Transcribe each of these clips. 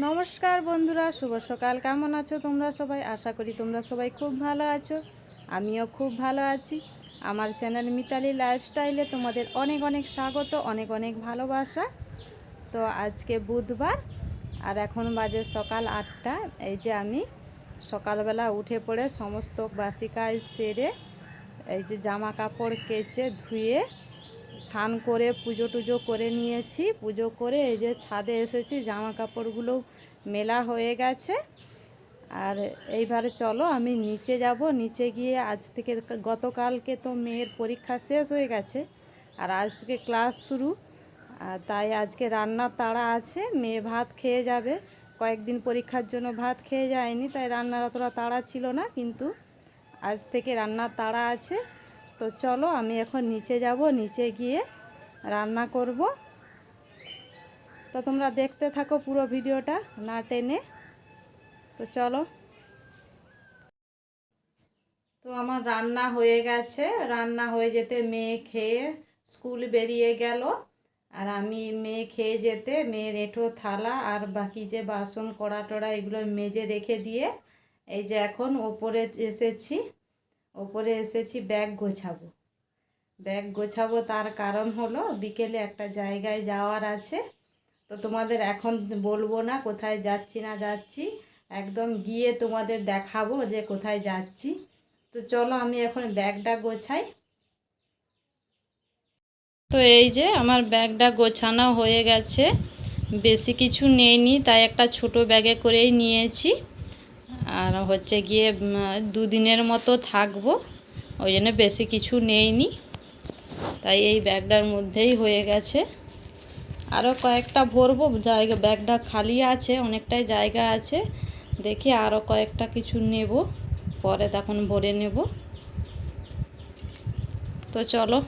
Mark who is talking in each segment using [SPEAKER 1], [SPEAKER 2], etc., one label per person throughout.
[SPEAKER 1] নমস্কার বন্ধুরা, শুভ সকাল। কেমন আছো তোমরা সবাই? আশা করি তোমরা সবাই খুব ভালো আছো। আমিও খুব ভালো আছি। আমার চ্যানেল মিতালি লাইফস্টাইলে তোমাদের অনেক অনেক স্বাগত, অনেক অনেক ভালোবাসা। তো আজকে বুধবার আর এখন বাজে সকাল 8টা। এই যে আমি সকালবেলা উঠে পড়ে সমস্ত বাসি কাজ সেরে এই যে জামা কাপড় কেচে ধুয়ে স্নান করে পুজো টুজো করে নিয়েছি। পুজো করে এই যে ছাদে এসেছি, জামা কাপড়গুলো মেলা হয়ে গেছে। আর এইবারে চলো আমি নিচে যাব। নিচে গিয়ে আজ থেকে, গতকালকে তো মেয়ের পরীক্ষা শেষ হয়ে গেছে আর আজ থেকে ক্লাস শুরু। আর তাই আজকে রান্নার তাড়া আছে। মেয়ে ভাত খেয়ে যাবে, কয়েকদিন পরীক্ষার জন্য ভাত খেয়ে যায়নি, তাই রান্নার অতটা তাড়া ছিল না, কিন্তু আজ থেকে রান্নার তাড়া আছে। তো চলো আমি এখন নিচে যাব, নিচে গিয়ে রান্না করব। তো তোমরা দেখতে থাকো পুরো ভিডিওটা না টেনে। তো চলো। তো আমার রান্না হয়ে গেছে। রান্না হয়ে যেতে মেয়ে খেয়ে স্কুল বেরিয়ে গেল। আর আমি মেয়ে খেয়ে যেতে মেয়ের এঁঠো থালা আর বাকি যে বাসন কড়া টড়া এগুলো মেজে রেখে দিয়ে এই যে এখন ওপরে এসেছি ব্যাগ গোছাবো। ব্যাগ গোছাবো তার কারণ হলো বিকেলে একটা জায়গায় যাওয়ার আছে। তো তোমাদের এখন বলবো না কোথায় যাচ্ছি না যাচ্ছি, একদম গিয়ে তোমাদের দেখাবো যে কোথায় যাচ্ছি। তো চলো আমি এখন ব্যাগটা গোছাই। তো এই যে আমার ব্যাগটা গোছানো হয়ে গেছে, বেশি কিছু নেইনি, তাই একটা ছোট ব্যাগে করেই নিয়েছি। আর হচ্ছে গিয়ে দুদিনের মতো থাকবো, ওই জন্য বেশি কিছু নেইনি, তাই এই ব্যাগটার মধ্যেই হয়ে গেছে। আরও কয়েকটা ভরবো, জায়গা ব্যাগটা খালি আছে, অনেকটাই জায়গা আছে। দেখি আরও কয়েকটা কিছু নেব, পরে তখন ভরে নেব। তো চলো।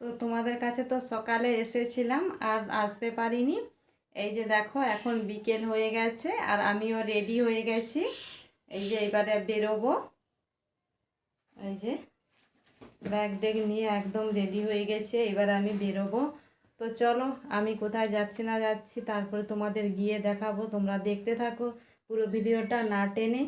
[SPEAKER 1] তো তোমাদের কাছে তো সকালে এসেছিলাম আর আসতে পারিনি। এই যে দেখো এখন বিকেল হয়ে গেছে আর আমিও রেডি হয়ে গেছি। এই যে এবারে বেরোবো। এই যে ব্যাগ ড্যাগ নিয়ে একদম রেডি হয়ে গেছে, এবার আমি বেরোবো। তো চলো আমি কোথায় যাচ্ছি না যাচ্ছি তারপরে তোমাদের গিয়ে দেখাবো। তোমরা দেখতে থাকো পুরো ভিডিওটা না টেনে।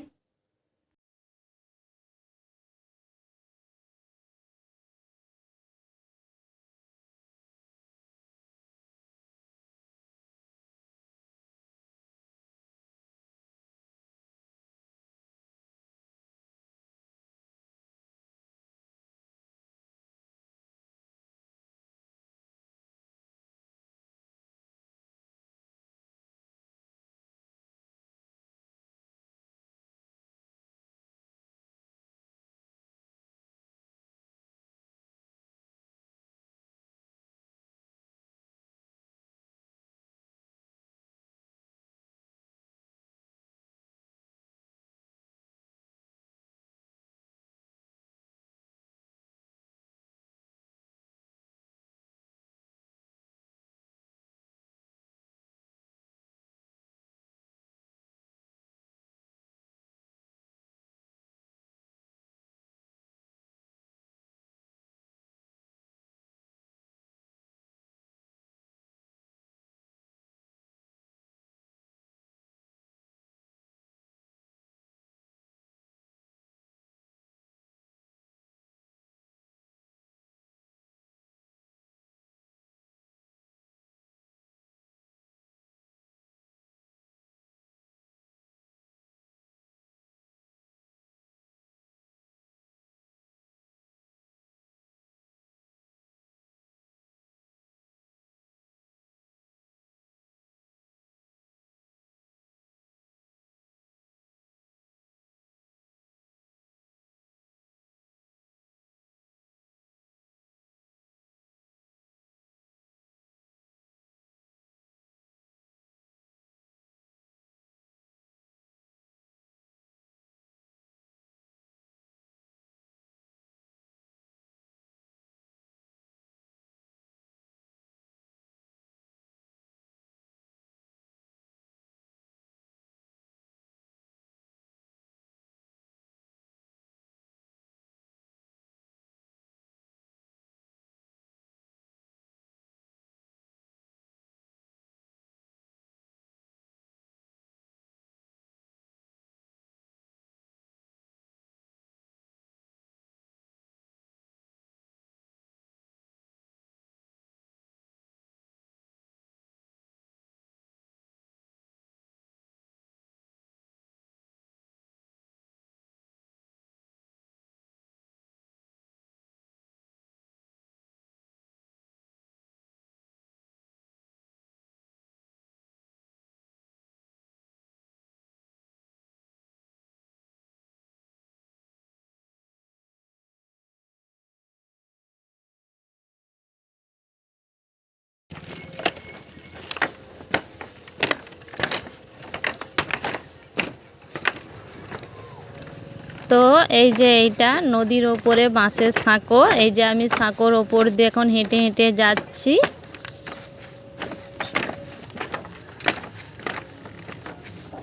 [SPEAKER 1] এই যে এইটা নদীর ওপরে বাঁশের সাঁকো, এই যে আমি সাঁকোর ওপর দিয়ে এখন হেঁটে হেঁটে যাচ্ছি।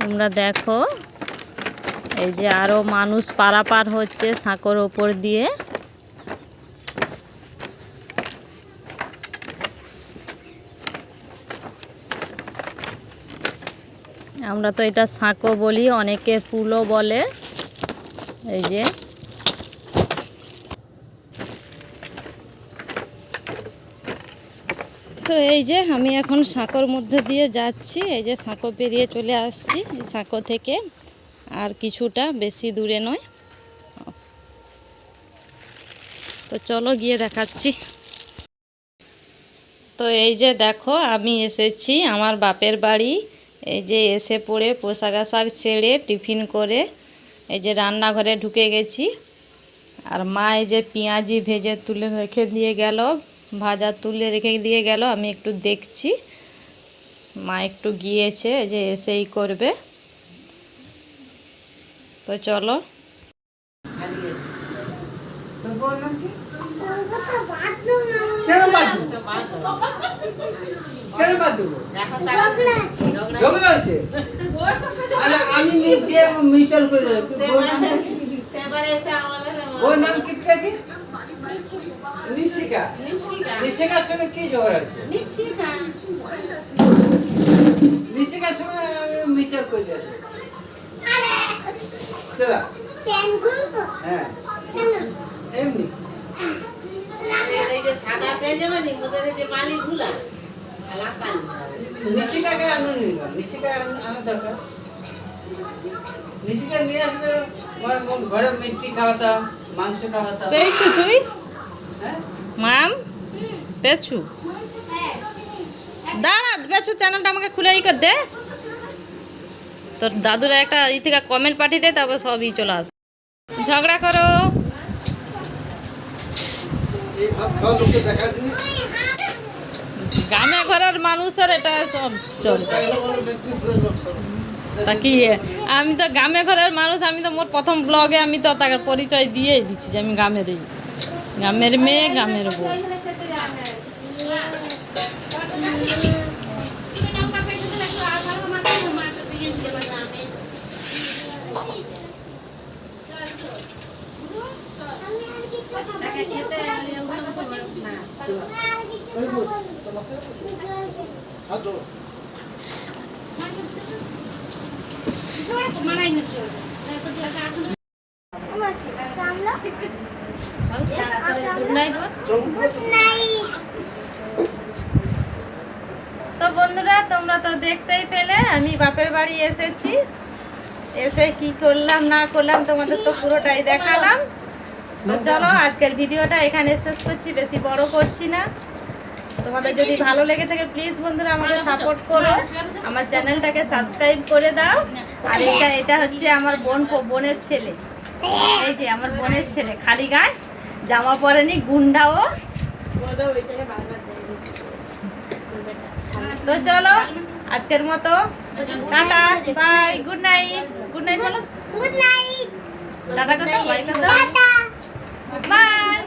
[SPEAKER 1] তোমরা দেখো, এই যে আরো মানুষ পারাপার হচ্ছে সাঁকোর ওপর দিয়ে। আমরা তো এটা সাঁকো বলি, অনেকে পুলও বলে। এই যে তো এই যে আমি এখন সাঁকোর মধ্যে দিয়ে যাচ্ছি। এই যে সাঁকো পেরিয়ে চলে আসছি সাঁকো থেকে, আর কিছুটা, বেশি দূরে নয়। তো চলো গিয়ে দেখাচ্ছি। তো এই যে দেখো আমি এসেছি আমার বাপের বাড়ি। এই যে এসে পড়ে পোশাক আশাক ছেড়ে টিফিন করে এই যে রান্নাঘরে ঢুকে গেছি। আর মা এই যে পেঁয়াজি ভেজে তুলে রেখে দিয়ে গেল, ভাজা তুলে রেখে দিয়ে গেল। আমি একটু দেখছি, মা একটু গিয়েছে, এই যে এসেই করবে। তো চলো।
[SPEAKER 2] ওর নাম কি থাকে? নিশিকা। নিশিকার সঙ্গে কি ঝগড়া আছে? নিশিকার সঙ্গে আমি মিচল করে যাচ্ছি। চলা। হ্যাঁ এমনি
[SPEAKER 3] এই যে সাদা পেজামা নি মধ্যে যে মালি ধুলা আলাকান
[SPEAKER 2] নিশিকাকে আনুন নি, নিশিকা আনার দরকার। নিশিকা নিয়ে আসলে ঘরে মিষ্টি খাওয়াতাম, মাংস খাওয়াতাম।
[SPEAKER 1] পেয়েছু তুই?
[SPEAKER 2] হ্যাঁ
[SPEAKER 1] মাম পেয়েছু? দাঁড়া, পেয়েছু চ্যানেলটা আমাকে খুলে ই কর দে। তোর দাদুরা একটা ই থেকে কমেন্ট পাঠিয়ে দে, তারপর সবই চলে আস। ঝগড়া করো। গ্রামে ঘরের মানুষের এটা সব চলে। তা কি, আমি তো গ্রামে ঘরের মানুষ। আমি তো মোর প্রথম ব্লগে আমি তো তাকে পরিচয় দিয়েই দিচ্ছি যে আমি গ্রামের মেয়ে, গ্রামের বউ। তো বন্ধুরা, তোমরা তো দেখতেই পেলে আমি বাপের বাড়ি এসেছি। এসে কি করলাম না করলাম তোমাদের তো পুরোটাই দেখালাম। তো চলো আজকের ভিডিওটা এখানে শেষ করছি, বেশি বড় করছি না। তোমাদের যদি ভালো লেগে থাকে প্লিজ বন্ধুরা আমাকে সাপোর্ট করো, আমার চ্যানেলটাকে সাবস্ক্রাইব করে দাও। আর এটা হচ্ছে আমার বোনের ছেলে। এই যে আমার বোনের ছেলে, খালি গায়ে, জামা পরেনি, গুন্ডাও। তো চলো আজকের মতো tata, bye, good night. Good night বলো। Good night. টাটা করো, বাই করো, বাই।